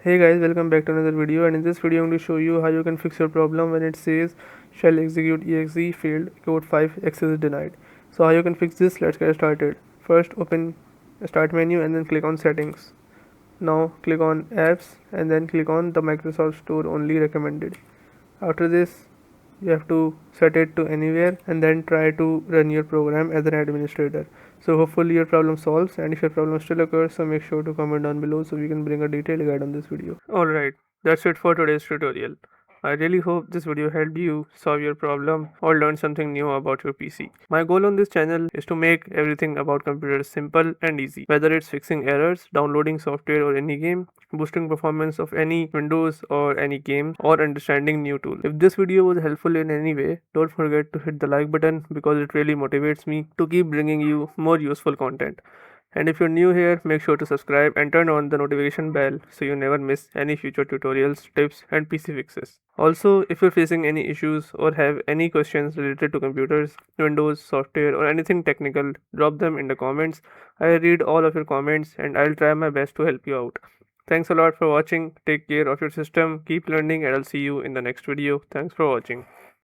Hey guys, welcome back to another video, and in this video I'm going to show you how you can fix your problem when it says shell execute exe failed code 5 access denied. So how you can fix this, let's get started. First open start menu and then click on settings. Now click on apps and then click on the Microsoft Store only recommended. After this you have to set it to anywhere and then try to run your program as an administrator. So hopefully your problem solves, and if your problem still occurs, so make sure to comment down below so we can bring a detailed guide on this video. Alright, that's it for today's tutorial. I really hope this video helped you solve your problem or learn something new about your PC. My goal on this channel is to make everything about computers simple and easy, whether it's fixing errors, downloading software or any game, boosting performance of any Windows or any game, or understanding new tools. If this video was helpful in any way, don't forget to hit the like button because it really motivates me to keep bringing you more useful content. And if you're new here, make sure to subscribe and turn on the notification bell so you never miss any future tutorials, tips, and PC fixes. Also, if you're facing any issues or have any questions related to computers, Windows, software, or anything technical, drop them in the comments. I read all of your comments and I'll try my best to help you out. Thanks a lot for watching. Take care of your system, keep learning, and I'll see you in the next video. Thanks for watching.